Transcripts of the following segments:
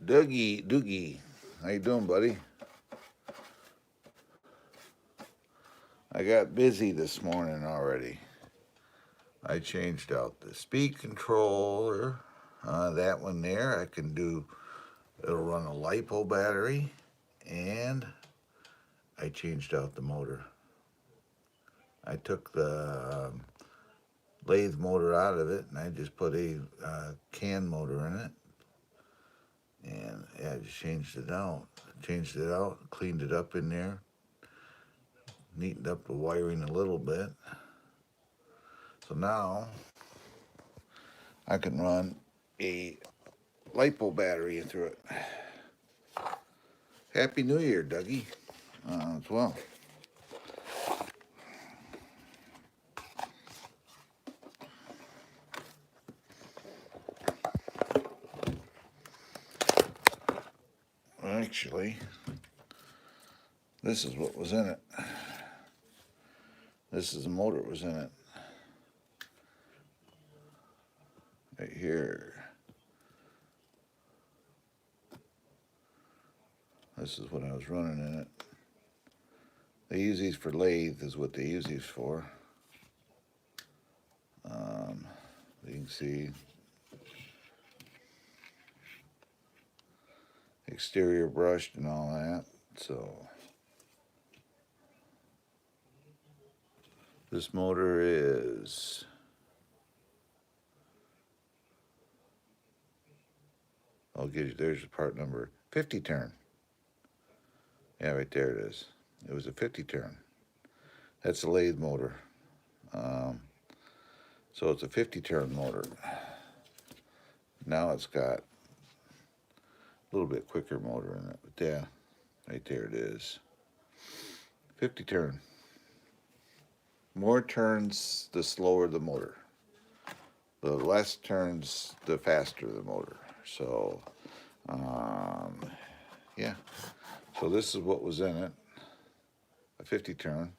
Doogie, how you doing, buddy? I got busy this morning already. I changed out the speed controller, that one there. I can do, it'll run a LiPo battery, and I changed out the motor. I took the lathe motor out of it, and I just put a can motor in it, and yeah, I just changed it out. Cleaned it up in there, neatened up the wiring a little bit. So now I can run a LiPo battery through it. Happy New Year, Dougie, as well. Actually, this is what was in it. This is the motor that was in it. Right here. This is what I was running in it. They use these for lathe, is what they use these for. You can see exterior brushed and all that. So this motor is I'll give you, there's the part number, 50 turn. Yeah, right there it is. It was a 50 turn. That's a lathe motor. So it's a 50 turn motor. Now it's got a little bit quicker motor in it. But yeah, right there it is. 50 turn. More turns, the slower the motor. The less turns, the faster the motor. So, yeah. So this is what was in it. A 50 turn.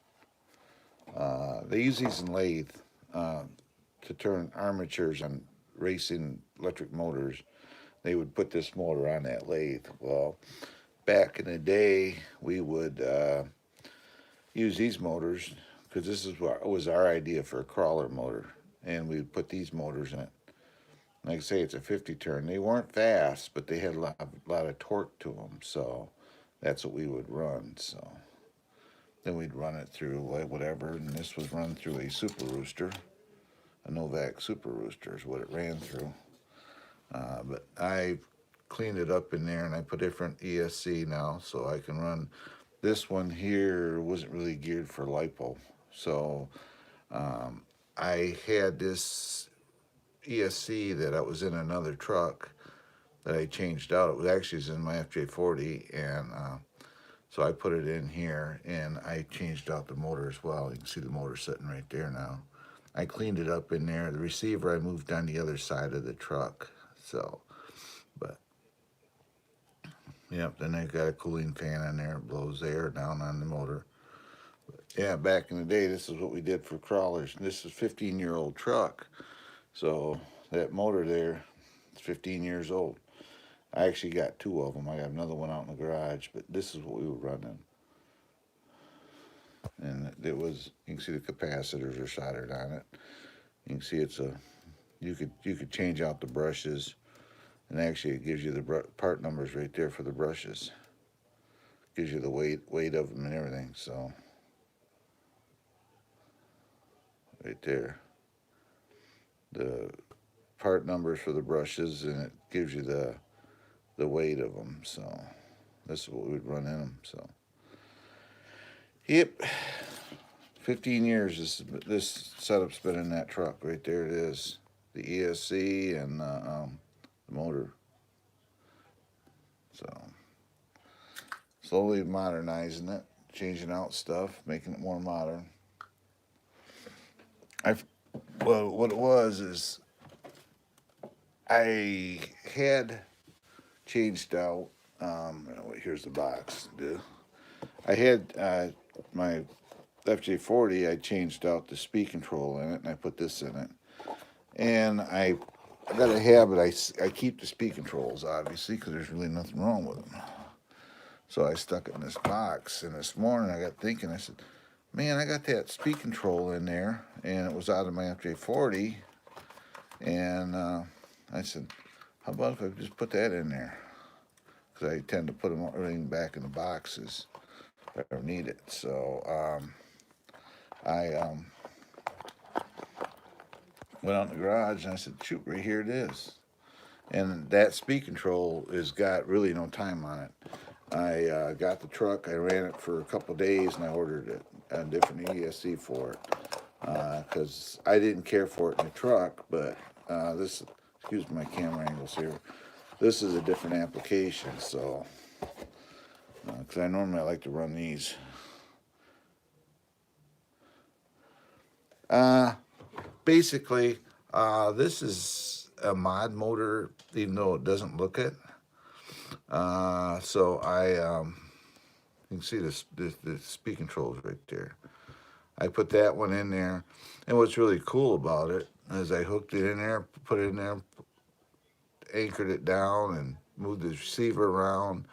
They use these in lathe to turn armatures on racing electric motors. They would put this motor on that lathe. Well, back in the day, we would use these motors because this is what was our idea for a crawler motor, and we would put these motors in it. Like I say, it's a 50 turn. They weren't fast, but they had a lot of torque to them, so that's what we would run. So then we'd run it through whatever, and this was run through a super rooster. A Novak super rooster is what it ran through. But I cleaned it up in there, and I put different ESC now, so I can run. This one here wasn't really geared for LiPo, so I had this ESC that I was in another truck that I changed out. It was actually in my FJ40, and so I put it in here, and I changed out the motor as well. You can see the motor sitting right there now. I cleaned it up in there. The receiver I moved on the other side of the truck. So, but, yep, then I've got a cooling fan in there. It blows air down on the motor. But, yeah, back in the day, this is what we did for crawlers. And this is a 15-year-old truck. So that motor there is 15 years old. I actually got two of them. I got another one out in the garage, but this is what we were running. And it was, you can see the capacitors are soldered on it. You can see it's a, you could change out the brushes, and actually it gives you the part numbers right there for the brushes. Gives you the weight of them and everything. So right there, the part numbers for the brushes, and it gives you the weight of them. So this is what we'd run in them. So yep, 15 years this setup's been in that truck. Right there it is, the ESC and the motor. So slowly modernizing it, changing out stuff, making it more modern. Well, what it was is I had changed out. Here's the box. I had my FJ40. I changed out the speed control in it, and I put this in it. And I I got a habit. I keep the speed controls, obviously, because there's really nothing wrong with them. So I stuck it in this box, and this morning I got thinking, I said, man, I got that speed control in there, and it was out of my FJ40, and I said, how about if I just put that in there? Because I tend to put them everything back in the boxes if I ever need it. So I went out in the garage, and I said, shoot, right here it is. And that speed control has got really no time on it. I got the truck, I ran it for a couple of days, and I ordered it, a different ESC for it. Because I didn't care for it in the truck, but this, excuse my camera angles here, this is a different application, so, because I normally like to run these. Basically, this is a mod motor, even though it doesn't look it. So you can see the speed controls right there. I put that one in there, and what's really cool about it is I hooked it in there, put it in there, anchored it down, and moved the receiver around,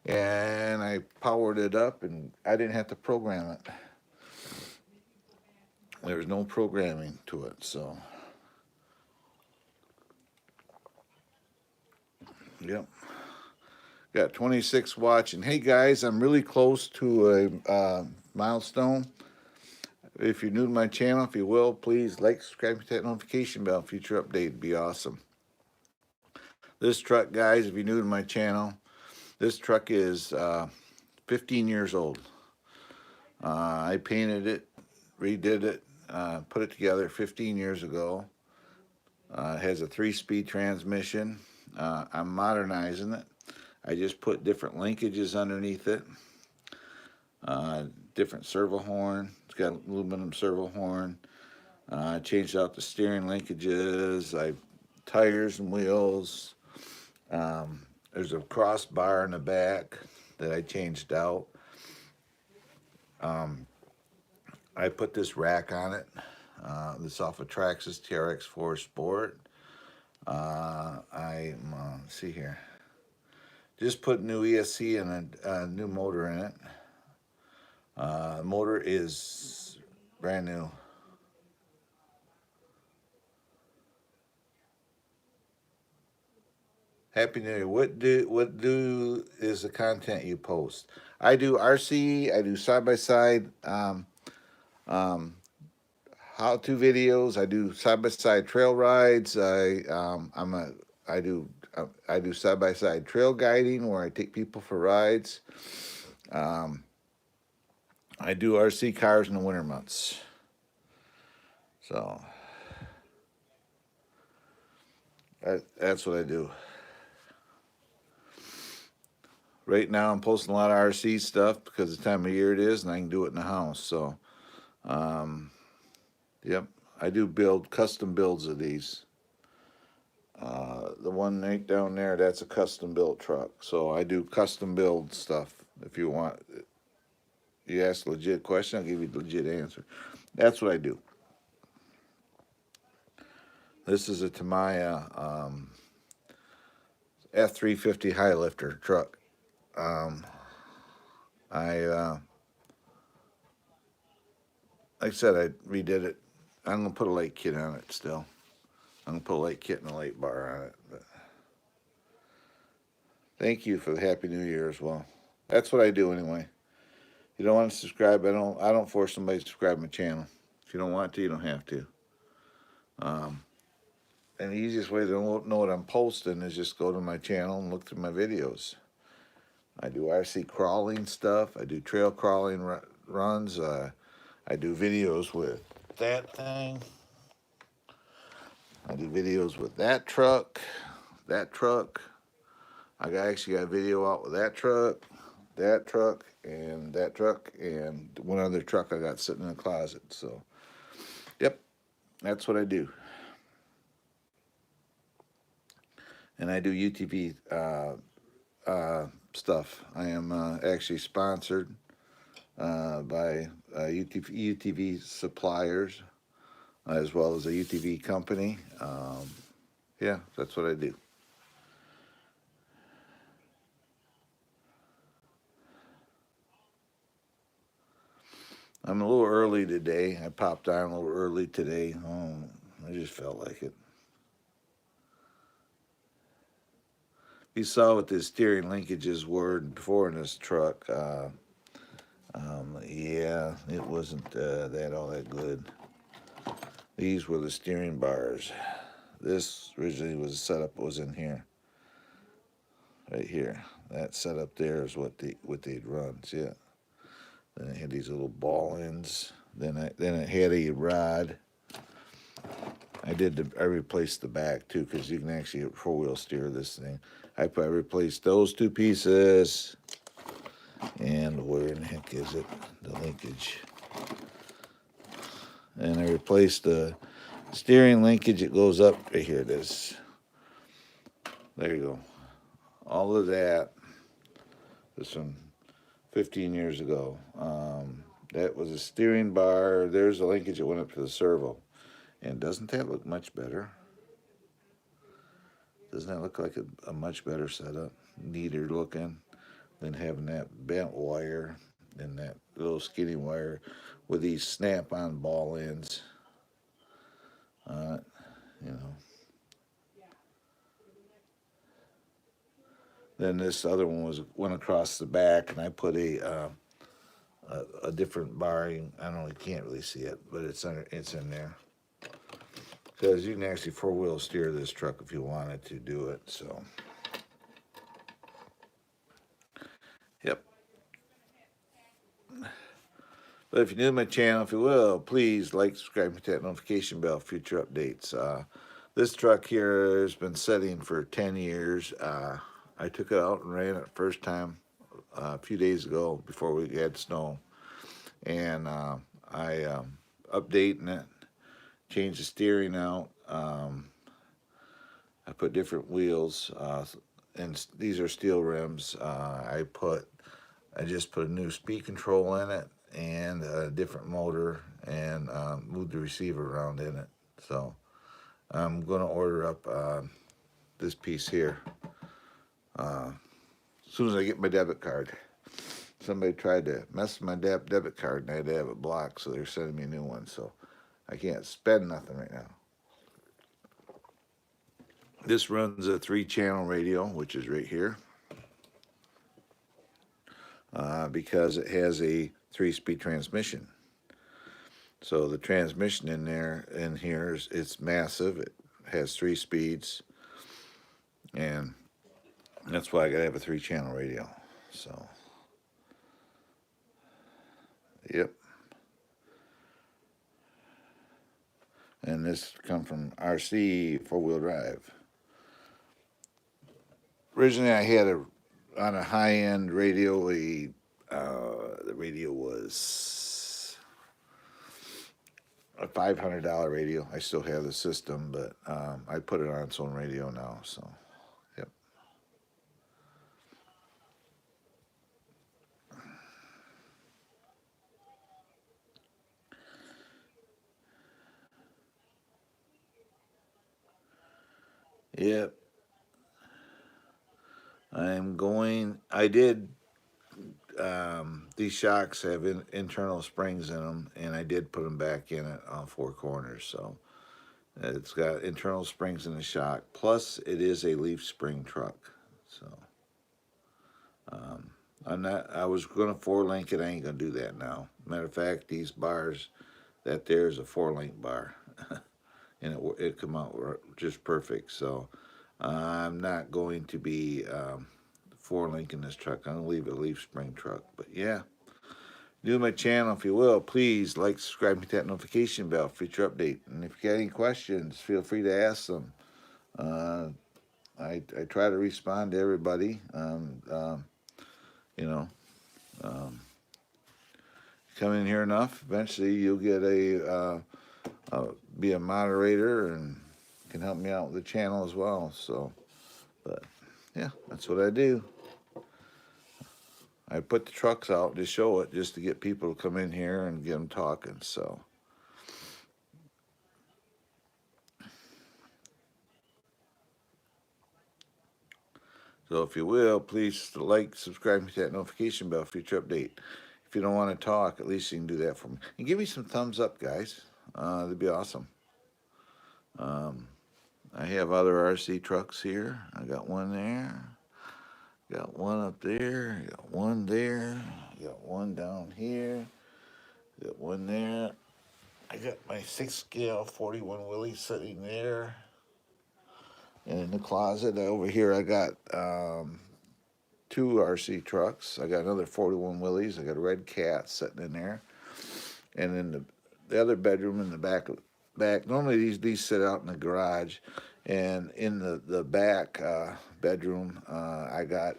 and I powered it up, and I didn't have to program it. There was no programming to it, so yep. Got 26 watching. Hey guys, I'm really close to a milestone. If you're new to my channel, if you will, please like, subscribe, hit that notification bell. Future update would be awesome. This truck, guys, if you're new to my channel, this truck is 15 years old. I painted it, redid it, put it together 15 years ago. It has a 3-speed transmission. I'm modernizing it. I just put different linkages underneath it. Different servo horn. It's got aluminum servo horn. I changed out the steering linkages. Tires and wheels. There's a crossbar in the back that I changed out. I put this rack on it. This off of Traxxas TRX4 Sport. Let's see here. Just put new ESC and a new motor in it. Motor is brand new. Happy New Year. What is the content you post? I do RC. I do side-by-side how-to videos. I do side-by-side trail rides. I do side-by-side trail guiding where I take people for rides. I do RC cars in the winter months. So that's what I do. Right now I'm posting a lot of RC stuff because the time of year it is, and I can do it in the house. So, yep, I do custom builds of these. The one right down there, that's a custom built truck. So I do custom build stuff. If you want, you ask a legit question, I'll give you the legit answer. That's what I do. This is a Tamiya F350 high lifter truck. Like I said, I redid it. I'm gonna put a light kit on it still. I'm gonna put a light kit and a light bar on it. But thank you for the Happy New Year as well. That's what I do anyway. You don't want to subscribe, I don't force somebody to subscribe to my channel. If you don't want to, you don't have to. And the easiest way to know what I'm posting is just go to my channel and look through my videos. I do RC crawling stuff. I do trail crawling runs. I do videos with that thing. I do videos with that truck. I actually got a video out with that truck, and that truck, and one other truck I got sitting in the closet. So, yep, that's what I do. And I do UTV stuff. I am actually sponsored by UTV suppliers, as well as a UTV company. yeah, that's what I do. I'm a little early today. I popped on a little early today. I just felt like it. You saw what the steering linkages were before in this truck. Yeah, it wasn't that all that good. These were the steering bars. This originally was set up was in here, right here. That setup there is what they'd run. See it? Then it had these little ball ends. Then it had a rod. I replaced the back too because you can actually 4-wheel steer this thing. I replaced those two pieces. And where in the heck is it? The linkage. And I replaced the steering linkage. It goes up. Right here it is. There you go. All of that. This one 15 years ago. That was a steering bar. There's a linkage that went up to the servo. And doesn't that look much better? Doesn't that look like a much better setup? Neater looking than having that bent wire and that little skinny wire with these snap-on ball ends on it, you know. Then this other one went across the back, and I put a different bar. I don't know, you can't really see it, but it's in there because you can actually 4-wheel steer this truck if you wanted to do it. So, yep. But if you're new to my channel, if you will, please like, subscribe, hit that notification bell for future updates. This truck here has been sitting for 10 years. I took it out and ran it first time a few days ago before we had snow. And I updating it, changed the steering out. I put different wheels, and these are steel rims. I just put a new speed control in it and a different motor and moved the receiver around in it. So I'm going to order up this piece here as soon as I get my debit card. Somebody tried to mess with my debit card and I had to have it blocked, so they're sending me a new one. So I can't spend nothing right now. This runs a 3-channel radio, which is right here, because it has a 3-speed transmission. So the transmission in here it's massive. It has 3 speeds, and that's why I gotta have a 3-channel radio. So, yep. And this come from RC 4-wheel drive. Originally, I had on a high-end radio. The radio was a $500 radio. I still have the system, but I put it on its own radio now. So, yep. Yep. I did, these shocks have internal springs in them, and I did put them back in it on 4 corners. So it's got internal springs in the shock. Plus, it is a leaf spring truck. So I was going to 4-link it. I ain't going to do that now. Matter of fact, these bars, that there is a 4-link bar. And it come out just perfect. So I'm not going to be 4-linking this truck. I'm going to leave it a leaf spring truck. But yeah, new to my channel, if you will, please like, subscribe, hit that notification bell for future update. And if you got any questions, feel free to ask them. I try to respond to everybody. You know, come in here enough, eventually you'll get be a moderator and can help me out with the channel as well. So, but yeah, that's what I do. I put the trucks out to show it, just to get people to come in here and get them talking. So, So if you will, please like, subscribe, hit that notification bell for future update. If you don't want to talk, at least you can do that for me. And give me some thumbs up, guys. That'd be awesome. I have other RC trucks here. I got one there. Got one up there. Got one there. Got one down here. Got one there. I got my 6 scale 41 Willie sitting there. And in the closet over here, I got 2 RC trucks. I got another 41 Willies. I got a red cat sitting in there. And in the other bedroom in the back, normally these sit out in the garage. And in the back bedroom, I got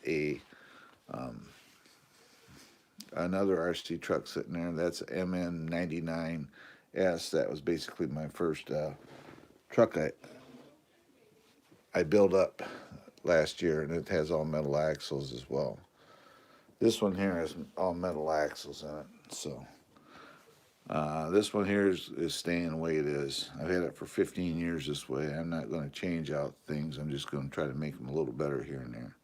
another RC truck sitting there. That's MN99S. That was basically my first truck I built up last year, and it has all metal axles as well. This one here has all metal axles in it, so this one here is staying the way it is. I've had it for 15 years this way. I'm not going to change out things. I'm just going to try to make them a little better here and there.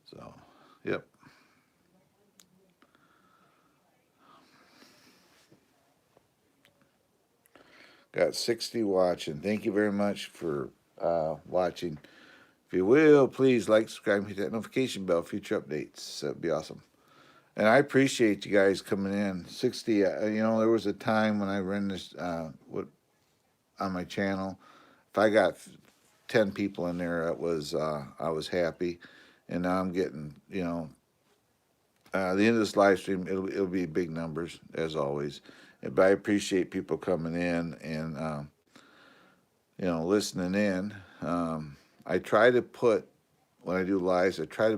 So, yep. Got 60 watching. Thank you very much for watching. If you will, please like, subscribe, hit that notification bell, future updates. That'd be awesome. And I appreciate you guys coming in. 60, you know, there was a time when I ran this on my channel. If I got 10 people in there, it was I was happy. And now I'm getting, you know, the end of this live stream, it'll be big numbers as always. But I appreciate people coming in and you know, listening in. I try to put, when I do lives, I try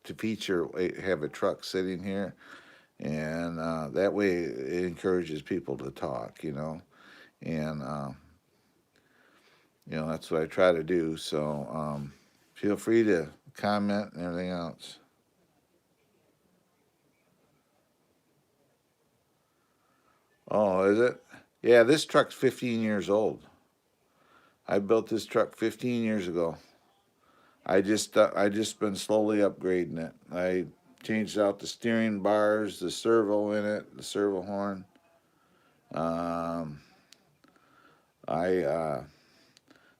to feature, have a truck sitting here, and that way it encourages people to talk, you know, and you know, that's what I try to do. So feel free to comment and everything else. Oh, is it? Yeah, this truck's 15 years old. I built this truck 15 years ago. I just been slowly upgrading it. I changed out the steering bars, the servo in it, the servo horn.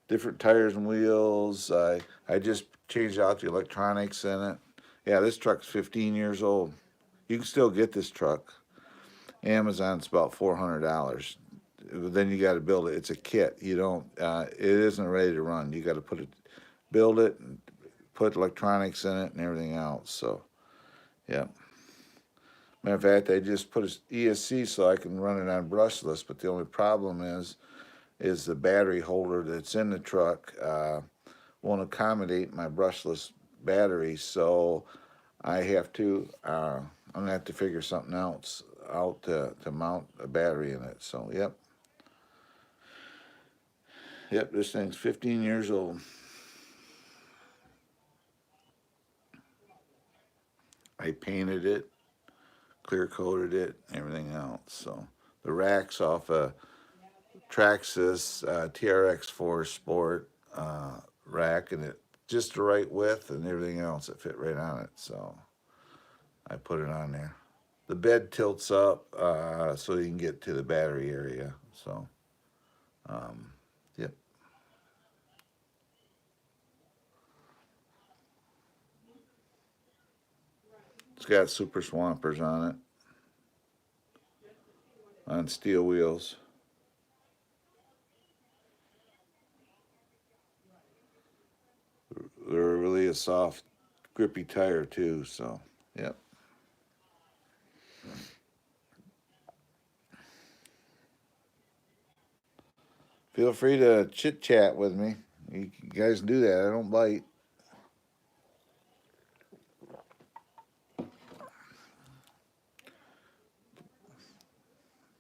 Different tires and wheels. I just changed out the electronics in it. Yeah, this truck's 15 years old. You can still get this truck. Amazon's about $400. Then you got to build it. It's a kit. You don't. It isn't ready to run. You got to build it, and put electronics in it, and everything else. So, yeah. Matter of fact, I just put an ESC so I can run it on brushless. But the only problem is the battery holder that's in the truck won't accommodate my brushless battery. So I have to. I'm gonna have to figure something else out to mount a battery in it. So, yep. Yep, this thing's 15 years old. I painted it, clear coated it, everything else. So the rack's off a Traxxas TRX4 Sport rack, and it just the right width and everything else. It fit right on it, so I put it on there. The bed tilts up so you can get to the battery area. So, yep. It's got super swampers on it, on steel wheels. They're really a soft, grippy tire too, so, yep. Feel free to chit-chat with me. You guys do that. I don't bite.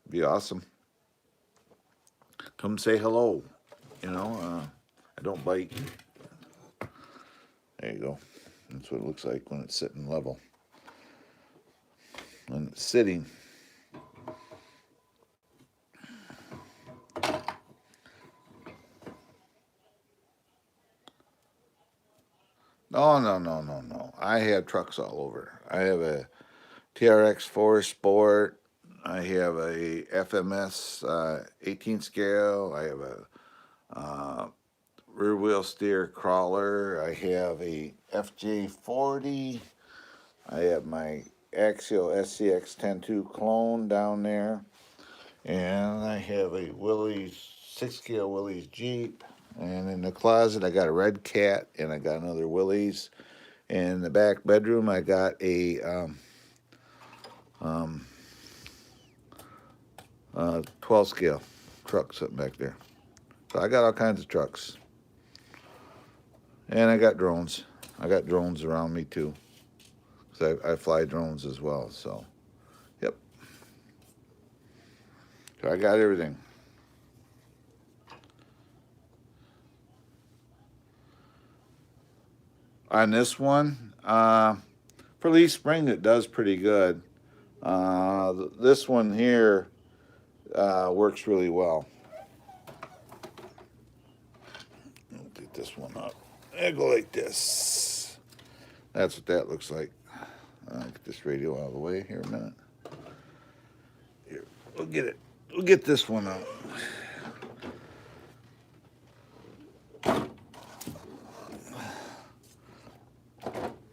Be awesome. Come say hello. You know, I don't bite. There you go. That's what it looks like when it's sitting level. When it's sitting. Oh, no, no, no, no. I have trucks all over. I have a TRX4 Sport. I have a FMS 18 scale. I have a rear wheel steer crawler. I have a FJ40. I have my Axial SCX 10.2 clone down there. And I have a Willys 6 scale Willys Jeep. And in the closet, I got a Red Cat and I got another Willys. And in the back bedroom, I got a 12 scale truck sitting back there. So I got all kinds of trucks. And I got drones. I got drones around me too. Because I fly drones as well. So, yep. So I got everything. On this one, for leaf spring, it does pretty good. This one here works really well. I'll get this one up. I go like this. That's what that looks like. I'll get this radio out of the way here a minute. Here, we'll get it. We'll get this one out.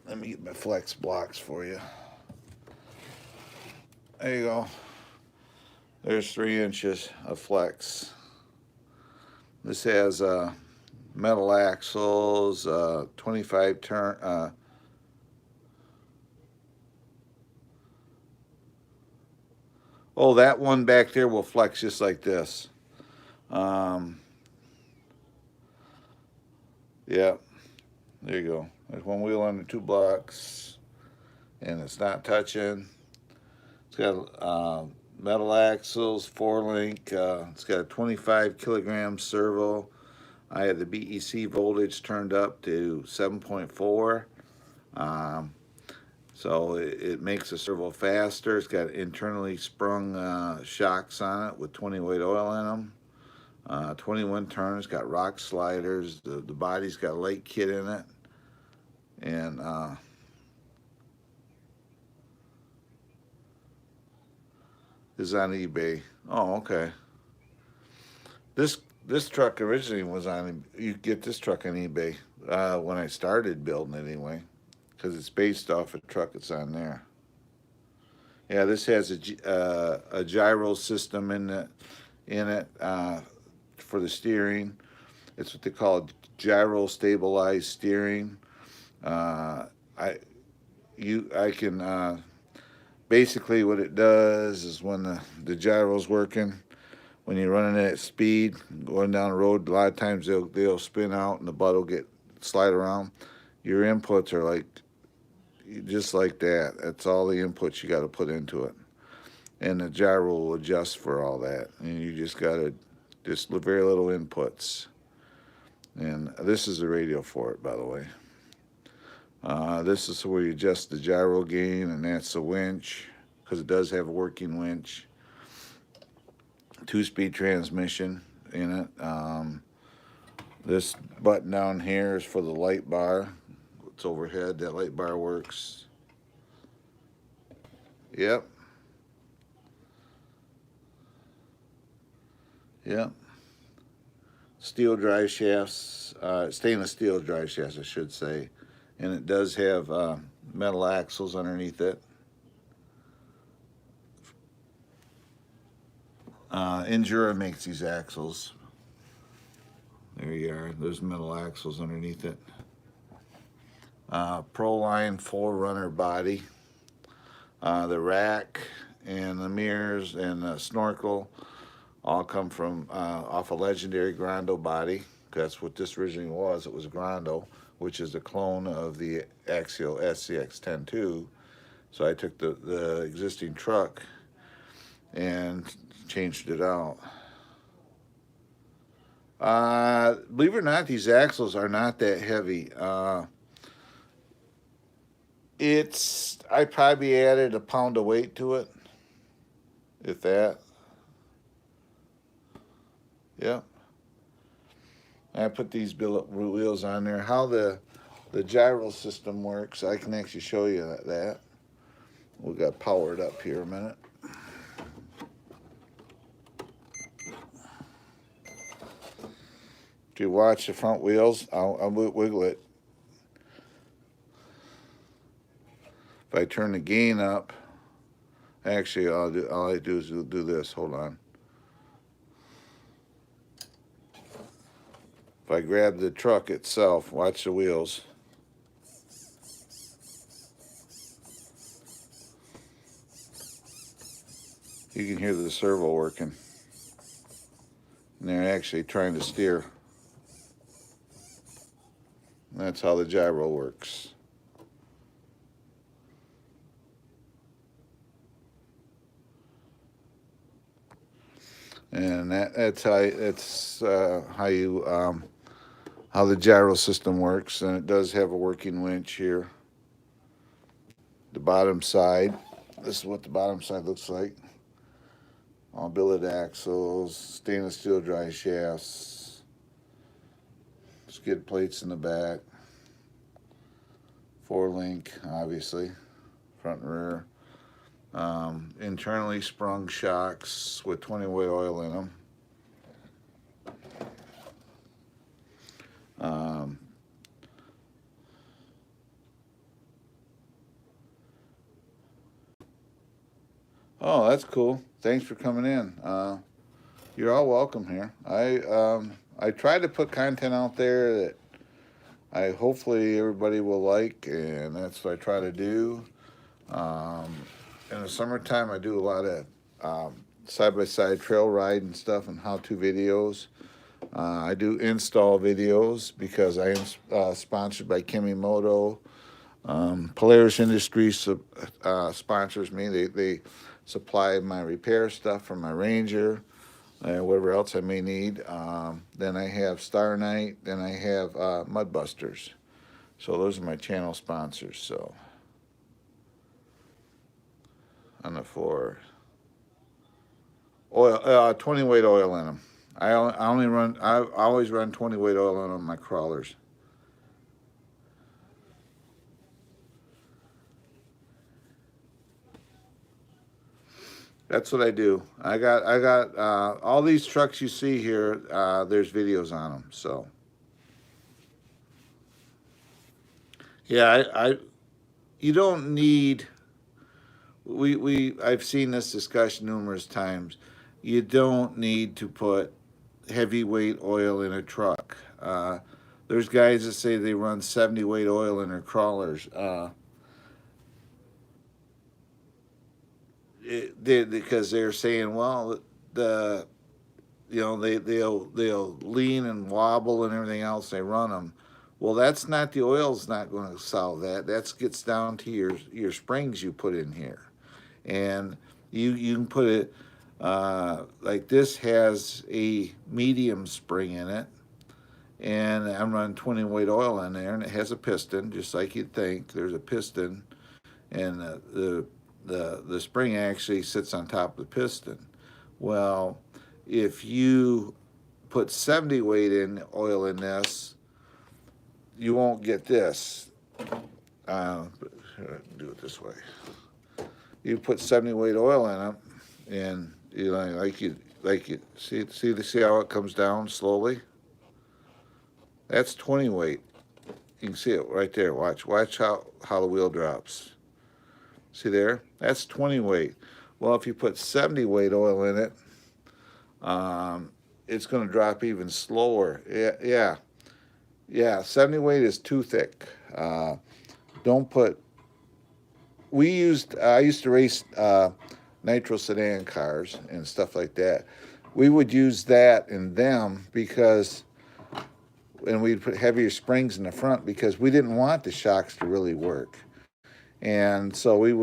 Let me get my flex blocks for you. There you go. There's 3 inches of flex. This has metal axles, 25 turn. Oh, that one back there will flex just like this. Yeah, there you go. There's one wheel under 2 blocks, and it's not touching. It's got metal axles, 4-link. It's got a 25 kilogram servo. I had the BEC voltage turned up to 7.4. So it makes the servo faster. It's got internally sprung shocks on it with 20 weight oil in them. 21 turns, got rock sliders. The body's got a light kit in it. And is on eBay. Oh, okay. This truck originally was on. You get this truck on eBay when I started building it anyway, because it's based off a truck that's on there. Yeah, this has a gyro system in it for the steering. It's what they call gyro-stabilized steering. I can basically what it does is when the gyro's working, when you're running at speed, going down the road, a lot of times they'll spin out and the butt will slide around. Your inputs are like just like that. That's all the inputs you got to put into it, and the gyro will adjust for all that. And you just got to very little inputs. And this is the radio for it, by the way. This is where you adjust the gyro gain, and that's the winch, because it does have a working winch. 2-speed transmission in it. This button down here is for the light bar. It's overhead. That light bar works. Yep. Yep. Steel drive shafts, stainless steel drive shafts, I should say. And it does have metal axles underneath it. Endura makes these axles. There you are. There's metal axles underneath it. Proline 4Runner body. The rack and the mirrors and the snorkel all come from off a legendary Grando body. That's what this originally was. It was Grando, which is a clone of the Axial SCX 10.2. So I took the existing truck and changed it out. Believe it or not, these axles are not that heavy. I probably added a pound of weight to it, if that. Yep. I put these billet wheels on there. How the the gyro system works. I can actually show you that. We got powered up here a minute. If you watch the front wheels, I'll wiggle it. If I turn the gain up, actually all I do is do this. Hold on. If I grab the truck itself, watch the wheels. You can hear the servo working. And they're actually trying to steer. And that's how the gyro works. And that's how the gyro system works. And it does have a working winch here. The bottom side. This is what the bottom side looks like. All billet axles, stainless steel dry shafts, skid plates in the back, 4-link, obviously, front and rear. Internally sprung shocks with 20-weight oil in them. Oh, that's cool. Thanks for coming in. You're all welcome here. I try to put content out there that hopefully everybody will like, and that's what I try to do. In the summertime, I do a lot of side-by-side trail ride and stuff and how-to videos. I do install videos because I am sponsored by Kimimoto. Polaris Industries sponsors me. They supply my repair stuff for my Ranger, whatever else I may need. Then I have Star Knight. Then I have Mudbusters. So those are my channel sponsors. So on the floor, oil, 20-weight oil in them. I always run 20-weight oil on my crawlers. That's what I do. I got all these trucks you see here. There's videos on them. So yeah, you don't need. I've seen this discussion numerous times. You don't need to put heavyweight oil in a truck. There's guys that say they run 70-weight oil in their crawlers. Because they're saying, well, they'll lean and wobble and everything else. They run them. Well, that's not, the oil's not going to solve that. That gets down to your springs you put in here, and you can put it like this has a medium spring in it, and I'm running 20-weight oil in there, and it has a piston, just like you'd think. There's a piston, and the spring actually sits on top of the piston. Well, if you put 70-weight oil in this, you won't get this. Do it this way. You put 70-weight oil in them, and you like you see how it comes down slowly. That's 20-weight. You can see it right there. Watch how the wheel drops. See there? That's 20-weight. Well, if you put 70-weight oil in it, it's going to drop even slower. Yeah. 70-weight is too thick. Don't put. I used to race nitro sedan cars and stuff like that. We would use that in them and we'd put heavier springs in the front because we didn't want the shocks to really work. And so we'd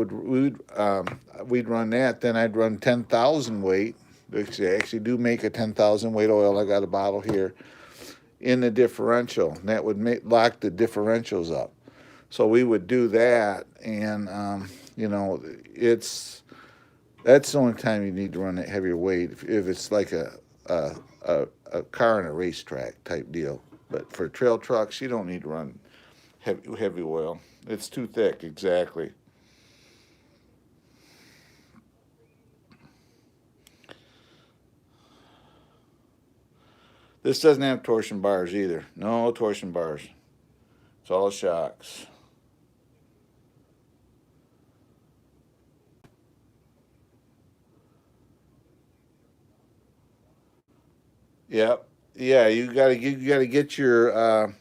run that. Then I'd run 10,000 weight. They actually do make a 10,000 weight oil. I got a bottle here in the differential, and that would lock the differentials up. So we would do that, and that's the only time you need to run that heavier weight if it's like a car in a racetrack type deal. But for trail trucks, you don't need to run heavy oil. It's too thick, exactly. This doesn't have torsion bars either. No torsion bars. It's all shocks. Yep. Yeah, you gotta get your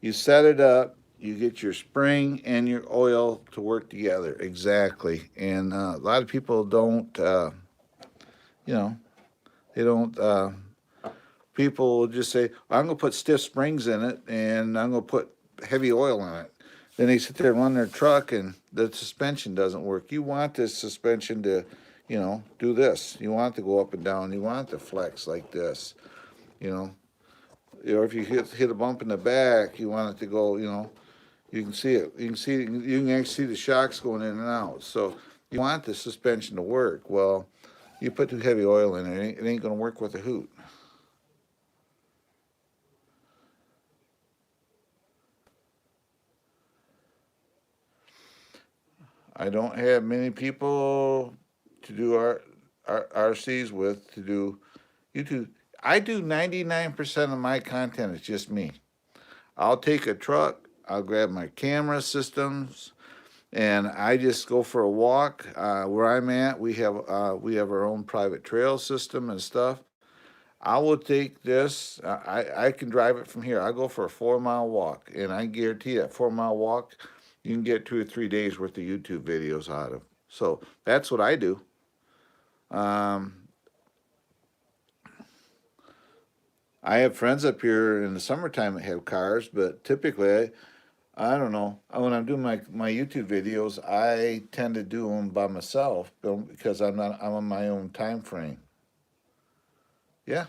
you set it up. You get your spring and your oil to work together exactly. And a lot of people don't. You know, they don't. People will just say, "I'm gonna put stiff springs in it, and I'm gonna put heavy oil in it." Then they sit there and run their truck, and the suspension doesn't work. You want this suspension to, do this. You want it to go up and down. You want it to flex like this. You know, if you hit a bump in the back, you want it to go. You can see it. You can actually see the shocks going in and out. So you want the suspension to work. Well, you put too heavy oil in it, it ain't going to work with a hoot. I don't have many people to do our RCs with to do YouTube. I do 99% of my content. It's just me. I'll take a truck. I'll grab my camera systems, and I just go for a walk. Where I'm at, we have our own private trail system and stuff. I will take this. I can drive it from here. I go for a 4 mile walk, and I guarantee that 4 mile walk, you can get 2 or 3 days worth of YouTube videos out of. So that's what I do. Um, I have friends up here in the summertime that have cars, but typically, I don't know. When I'm doing my YouTube videos, I tend to do them by myself because I'm on my own time frame. Yeah,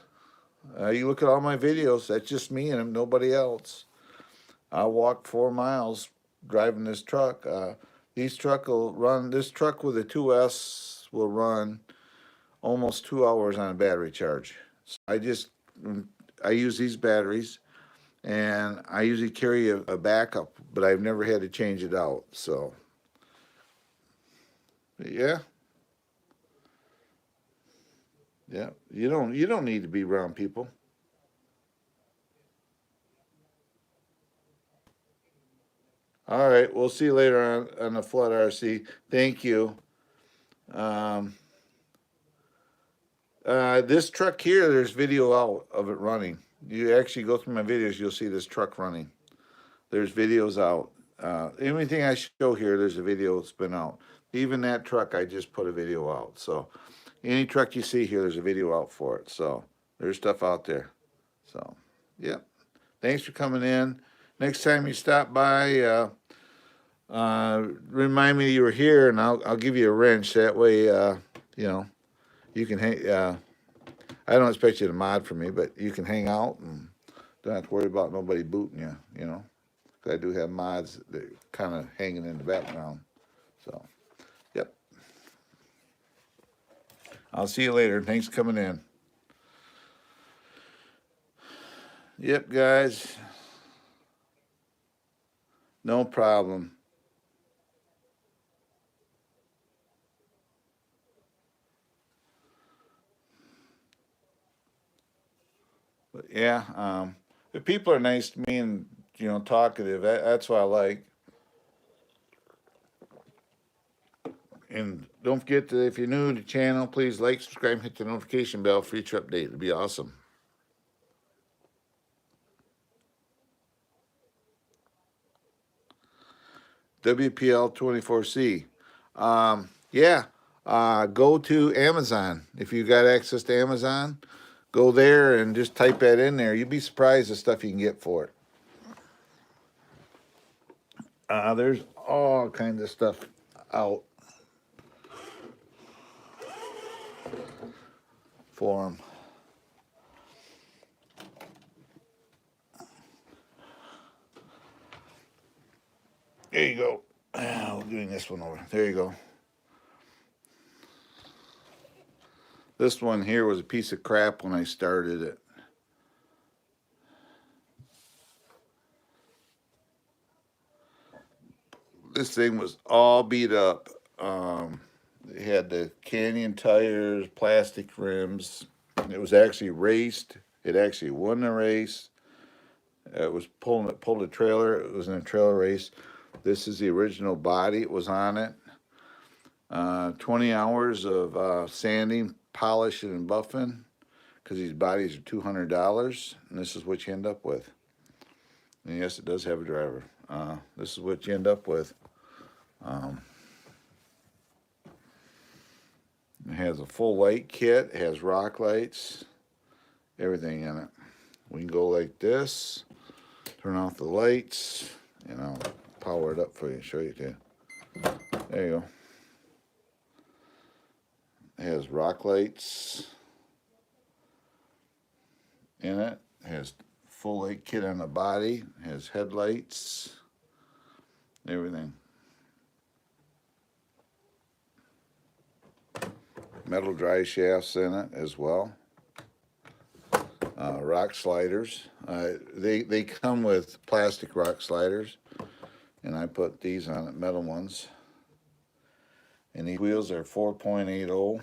you look at all my videos. That's just me and nobody else. I walked 4 miles driving this truck. These truck will run. This truck with a 2S will run almost 2 hours on a battery charge. So I use these batteries, and I usually carry a backup, but I've never had to change it out. So yeah, yeah. You don't need to be around people. All right, we'll see you later on the Flood RC. Thank you. Um, this truck here, there's video out of it running. You actually go through my videos, you'll see this truck running. There's videos out. Anything I show here, there's a video that's been out. Even that truck, I just put a video out. So any truck you see here, there's a video out for it. So there's stuff out there. So, yeah. Thanks for coming in. Next time you stop by, remind me you were here, and I'll give you a wrench. That way, you know, you can hang. I don't expect you to mod for me, but you can hang out and don't have to worry about nobody booting you. You know, 'cause I do have mods that kind of hanging in the background. So, yep. I'll see you later. Thanks for coming in. Yep, guys. No problem. But yeah, the people are nice to me and talkative. That's what I like. And don't forget that if you're new to the channel, please like, subscribe, hit the notification bell for each update. It'd be awesome. WPL 24C. Yeah, go to Amazon. If you got access to Amazon, go there and just type that in there. You'd be surprised the stuff you can get for it. There's all kinds of stuff out for them. There you go. We're doing this one over. There you go. This one here was a piece of crap when I started it. This thing was all beat up. It had the Canyon tires, plastic rims. It was actually raced. It actually won the race. It was pulled a trailer. It was in a trailer race. This is the original body. It was on it. 20 hours of sanding, polishing, and buffing because these bodies are $200, and this is what you end up with. And yes, it does have a driver. This is what you end up with. It has a full light kit. It has rock lights, everything in it. We can go like this, turn off the lights, and I'll power it up for you, show you too. There you go. It has rock lights in it. It has full light kit on the body. It has headlights, everything. Metal drive shafts in it as well. Rock sliders. They come with plastic rock sliders, and I put these on it, metal ones. And these wheels are 4.80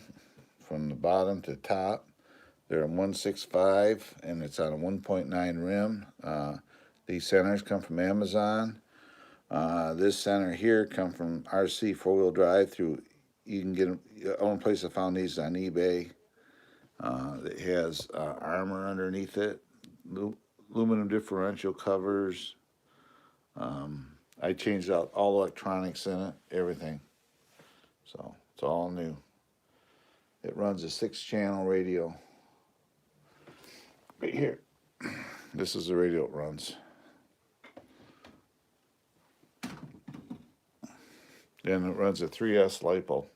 from the bottom to top. They're a 165, and it's on a 1.9 rim. These centers come from Amazon. This center here come from RC 4-wheel drive through. You can get them. The only place I found these on eBay. It has armor underneath it, aluminum differential covers. I changed out all electronics in it, everything. So it's all new. It runs a 6-channel radio. Right here. This is the radio it runs. Then it runs a 3S LiPo.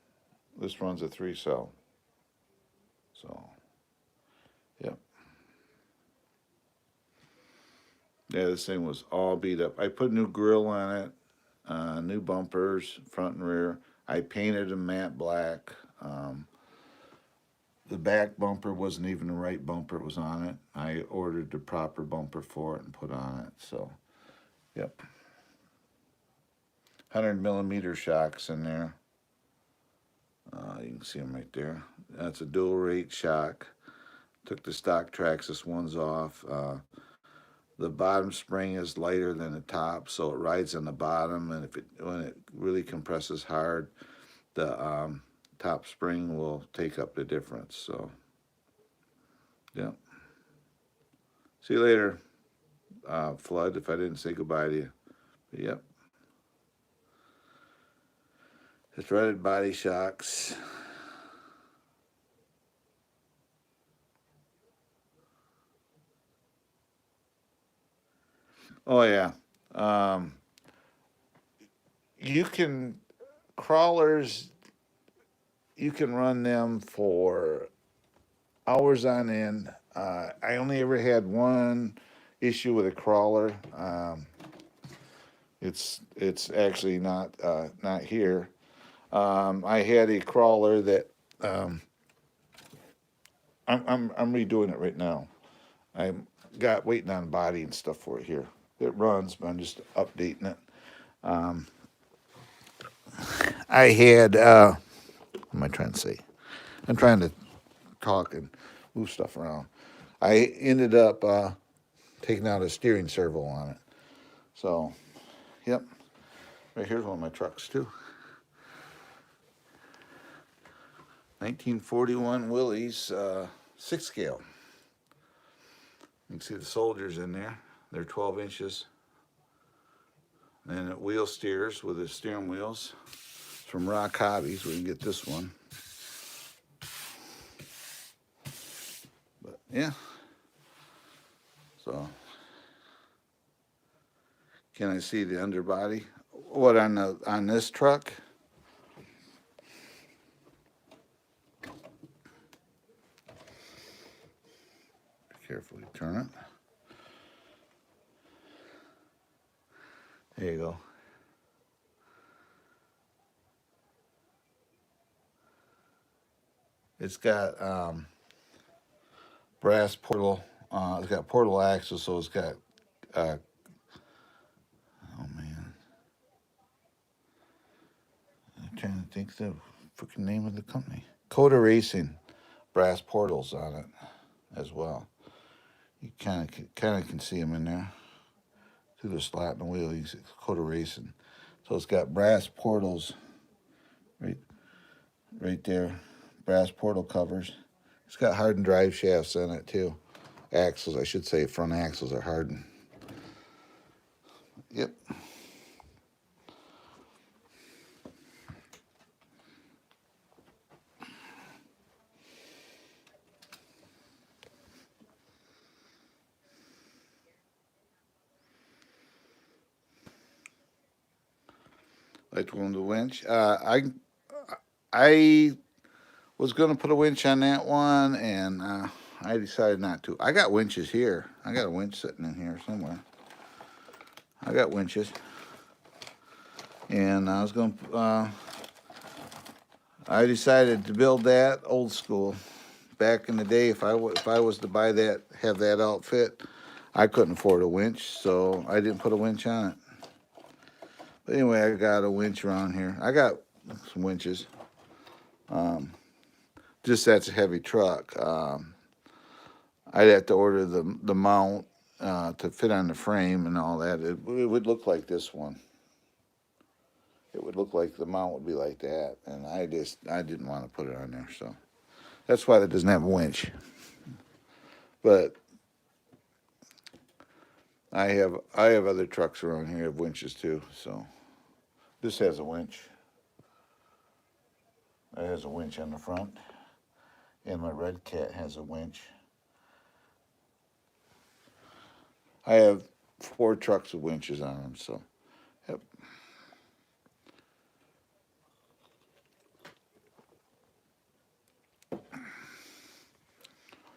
This runs a 3-cell. So, yep. Yeah, this thing was all beat up. I put a new grill on it, new bumpers, front and rear. I painted them matte black. The back bumper wasn't even the right bumper it was on it. I ordered the proper bumper for it and put on it. So, yep. 100mm shocks in there. You can see them right there. That's a dual rate shock. Took the stock Traxxas ones off. The bottom spring is lighter than the top, so it rides on the bottom, and when it really compresses hard, the top spring will take up the difference. So, yeah. See you later, Flood, if I didn't say goodbye to you. But, yep. The threaded body shocks. Oh, yeah. You can, crawlers, you can run them for hours on end. I only ever had one issue with a crawler. It's actually not here. I had a crawler that I'm redoing it right now. I got waiting on body and stuff for it here. It runs, but I'm just updating it. I had what am I trying to say? I'm trying to talk and move stuff around. I ended up taking out a steering servo on it. So, yep. Right here's one of my trucks too. 1941 Willys 6-scale. You can see the soldiers in there. They're 12 inches. And it wheel steers with the steering wheels. It's from Rock Hobbies. We can get this one. But yeah. So, can I see the underbody? What on this truck? Carefully turn it. There you go. It's got brass portal. It's got portal axles, so it's got. Oh man. trying to think the freaking name of the company. Coda Racing, brass portals on it as well. You kind of can see them in there through the slot in the wheel. It's Coda Racing, so it's got brass portals right there, brass portal covers. It's got hardened drive shafts in it too. Axles, I should say, front axles are hardened. Yep. Like the winch. I was going to put a winch on that one, and I decided not to. I got winches here. I got a winch sitting in here somewhere. I got winches, and I was going to. I decided to build that old school. Back in the day, if I was to buy that, have that outfit, I couldn't afford a winch, so I didn't put a winch on it. But anyway, I got a winch around here. I got some winches. Just that's a heavy truck. I'd have to order the mount to fit on the frame and all that. It would look like this one. It would look like the mount would be like that, and I didn't want to put it on there, so that's why it doesn't have a winch. But I have other trucks around here have winches too, so this has a winch. It has a winch on the front, and my Red Cat has a winch. I have 4 trucks with winches on them, so yep.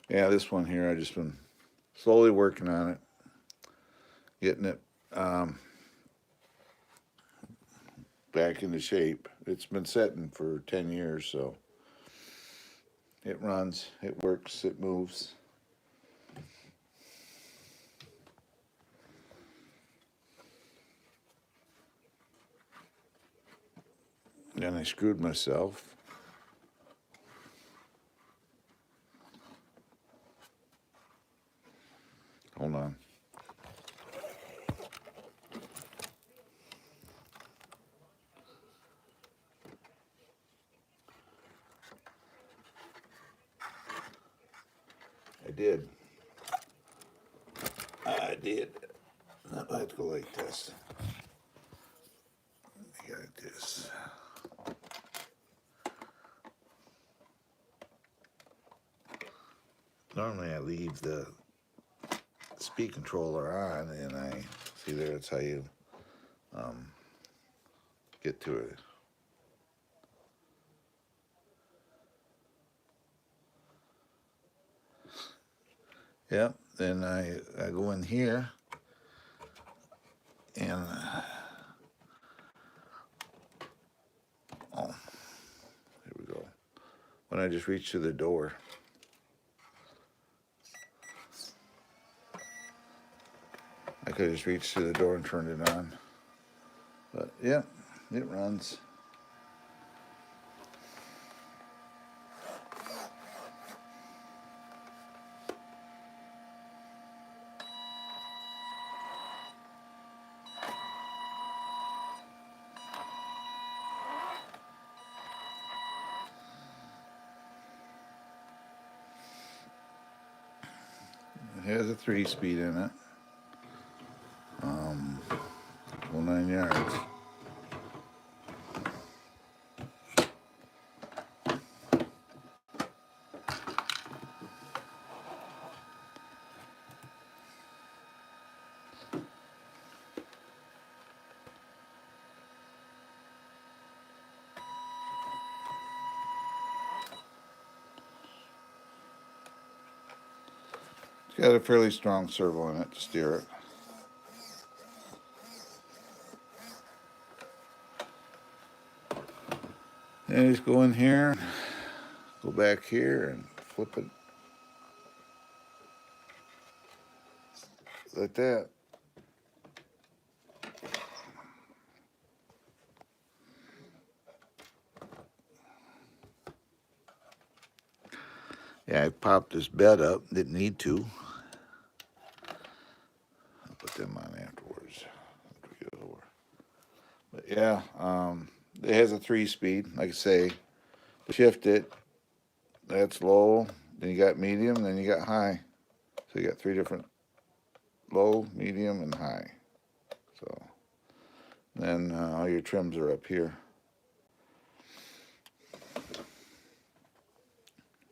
Yeah, this one here, I've just been slowly working on it, getting it back into shape. It's been setting for 10 years, so it runs, it works, it moves. Then I screwed myself. Hold on. I did. I did. I have to go like this. Like this. Normally I leave the speed controller on, and I see there it's how you get to it. Yep, then I go in here, and oh, here we go. When I just reach to the door, I could just reach to the door and turn it on. But yeah, it runs. It has a 3-speed in it. 9 yards. It's got a fairly strong servo in it to steer it. And just go in here, go back here, and flip it like that. Yeah, I popped this bed up. Didn't need to. I'll put them on afterwards. But yeah, it has a 3-speed. Like I say, to shift it, that's low. Then you got medium. Then you got high. So you got 3 different low, medium, and high. So then all your trims are up here.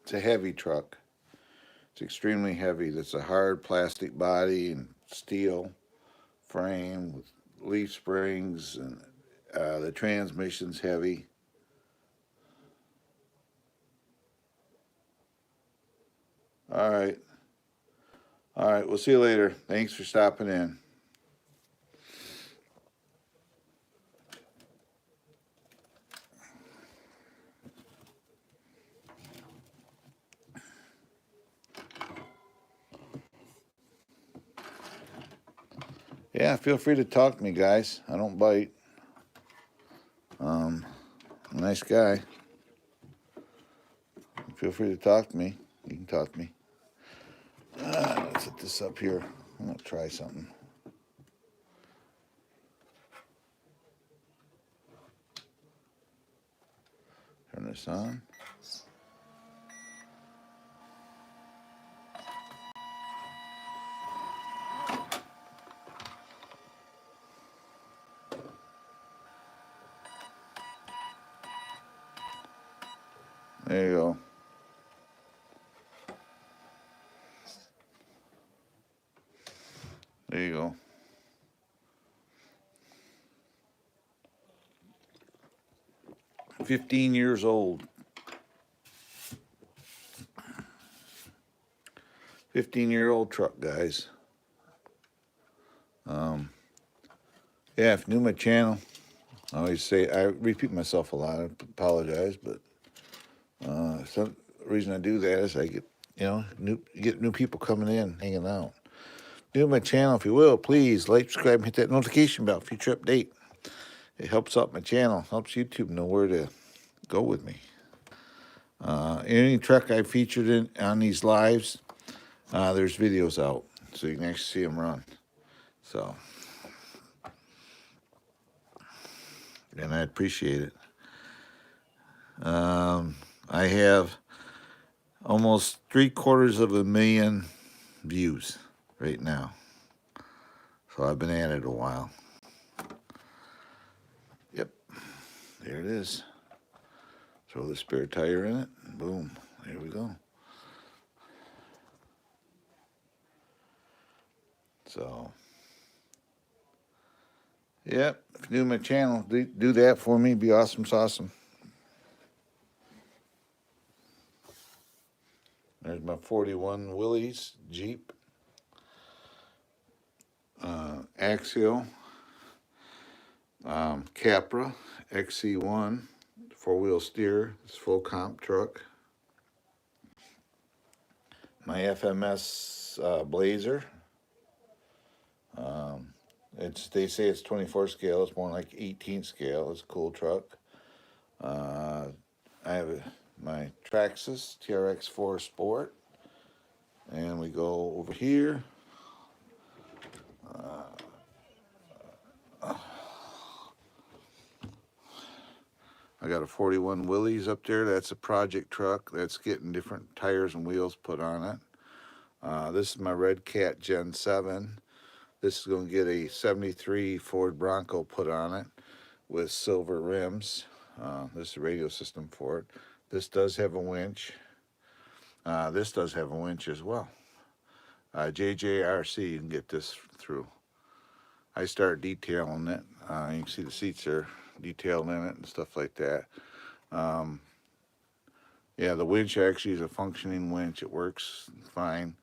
It's a heavy truck. It's extremely heavy. That's a hard plastic body and steel frame with leaf springs, and the transmission's heavy. All right. All right. We'll see you later. Thanks for stopping in. Yeah, feel free to talk to me, guys. I don't bite. Nice guy. Feel free to talk to me. You can talk to me. Let's set this up here. I'm going to try something. Turn this on. There you go. There you go. $15 old. 15-year-old truck, guys. Yeah, if you're new to my channel, I always say, I repeat myself a lot. I apologize, but some reason I do that is I get, new people coming in, hanging out. New to my channel, if you will, please like, subscribe, and hit that notification bell, future update. It helps out my channel, helps YouTube know where to go with me. Any truck I featured in on these lives, there's videos out, so you can actually see them run. So, and I appreciate it. I have almost 750,000 views right now. So I've been at it a while. Yep, there it is. Throw the spare tire in it, and boom, there we go. So, yep, if you're new to my channel, do that for me. Be awesome, awesome. There's my 41 Willys Jeep. Axial. Capra XC1. 4-wheel steer. It's full comp truck. My FMS Blazer. They say it's 24 scale. It's more like 18 scale. It's a cool truck. I have my Traxxas TRX4 Sport, and we go over here. I got a 41 Willys up there. That's a project truck. That's getting different tires and wheels put on it. This is my Red Cat Gen 7. This is going to get a 73 Ford Bronco put on it with silver rims. This is the radio system for it. This does have a winch. This does have a winch as well. JJRC, you can get this through. I started detailing it. You can see the seats are detailed in it and stuff like that. Yeah, the winch actually is a functioning winch. It works fine.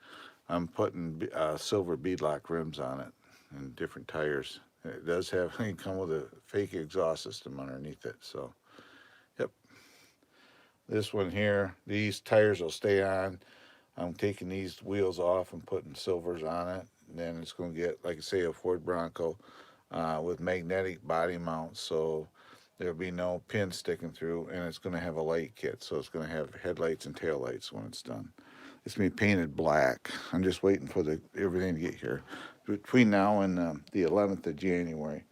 I'm putting silver beadlock rims on it and different tires. It does have, it come with a fake exhaust system underneath it. So, yep. This one here, these tires will stay on. I'm taking these wheels off and putting silvers on it. And then it's going to get, like I say, a Ford Bronco with magnetic body mounts. So there'll be no pins sticking through. And it's going to have a light kit. So it's going to have headlights and taillights when it's done. It's going to be painted black. I'm just waiting for everything to get here. Between now and the 11th of January,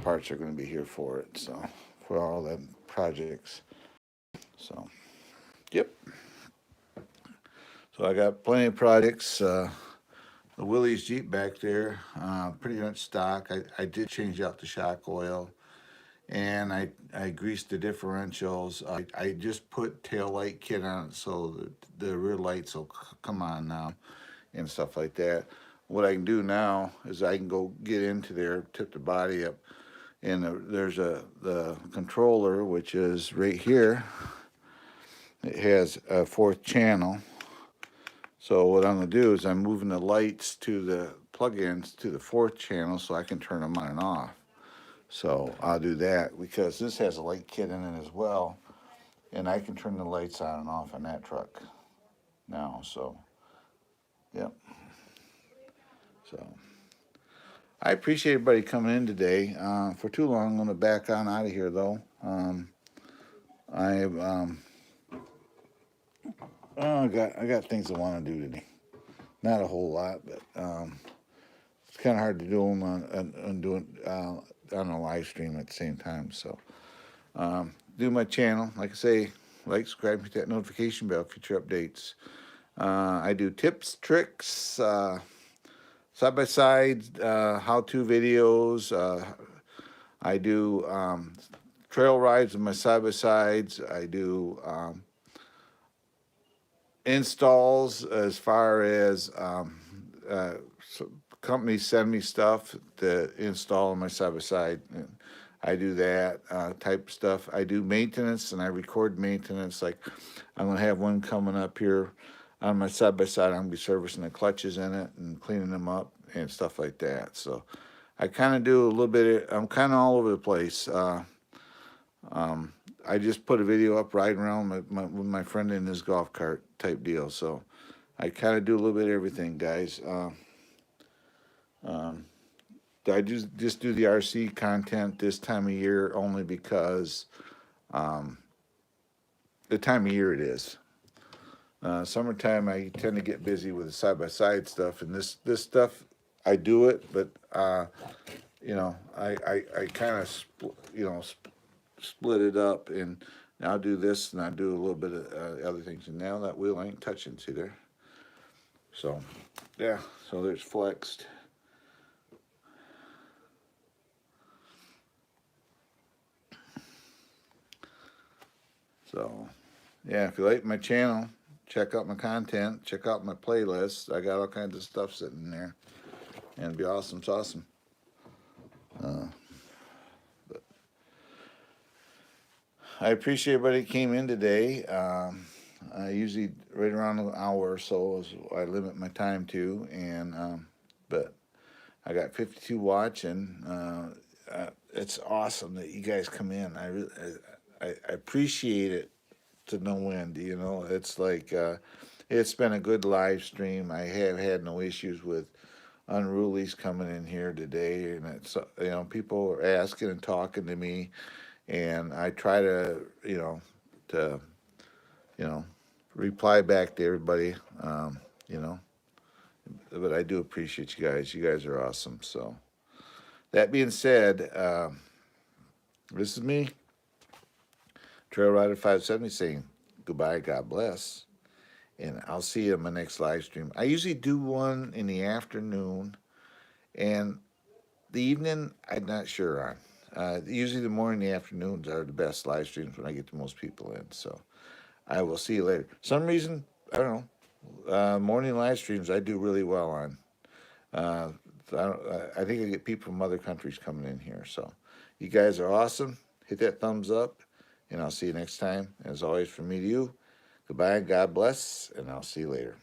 parts are going to be here for it. So for all the projects. So, yep. So I got plenty of projects. The Willys Jeep back there, pretty much stock. I did change out the shock oil, and I greased the differentials. I just put tail light kit on it so the rear lights will come on now and stuff like that. What I can do now is I can go get into there, tip the body up, and there's the controller, which is right here. It has a 4th channel. So what I'm going to do is I'm moving the lights to the plug-ins to the 4th channel so I can turn them on and off. So I'll do that because this has a light kit in it as well, and I can turn the lights on and off on that truck now. So, yep. So I appreciate everybody coming in today. For too long, I'm going to back on out of here though. I got things I want to do today. Not a whole lot, but it's kind of hard to do them on doing on a live stream at the same time. So, do my channel, like I say, like, subscribe, hit that notification bell, future updates. I do tips, tricks, side-by-side, how-to videos. I do trail rides with my side-by-sides. I do installs as far as companies send me stuff to install on my side-by-side. I do that type of stuff. I do maintenance, and I record maintenance. Like, I'm going to have one coming up here on my side-by-side. I'm going to be servicing the clutches in it and cleaning them up and stuff like that. So I kind of do a little bit I'm kind of all over the place. I just put a video up riding around with my friend in his golf cart type deal. So I kind of do a little bit of everything, guys. I just do the RC content this time of year only because the time of year it is. Summertime, I tend to get busy with the side-by-side stuff, and this stuff, I do it, but I kind of split it up, and I'll do this, and I'll do a little bit of other things. And now that wheel ain't touching, see there? So, yeah, so there's flexed. So, yeah, if you like my channel, check out my content, check out my playlist. I got all kinds of stuff sitting in there, and it'd be awesome. It's awesome. But I appreciate everybody that came in today. I usually right around an hour or so is I limit my time to, and but I got 52 watching. It's awesome that you guys come in. I appreciate it to no end. It's like it's been a good live stream. I have had no issues with unrulies coming in here today, and it's people are asking and talking to me, and I try to reply back to everybody. But I do appreciate you guys. You guys are awesome. So that being said, this is me, Trail Rider 570, saying goodbye, God bless, and I'll see you in my next live stream. I usually do one in the afternoon, and the evening I'm not sure on. Usually the morning and the afternoons are the best live streams when I get the most people in. So I will see you later. Some reason, I don't know, morning live streams I do really well on. I think I get people from other countries coming in here. So you guys are awesome. Hit that thumbs up, and I'll see you next time. As always, from me to you, goodbye, God bless, and I'll see you later.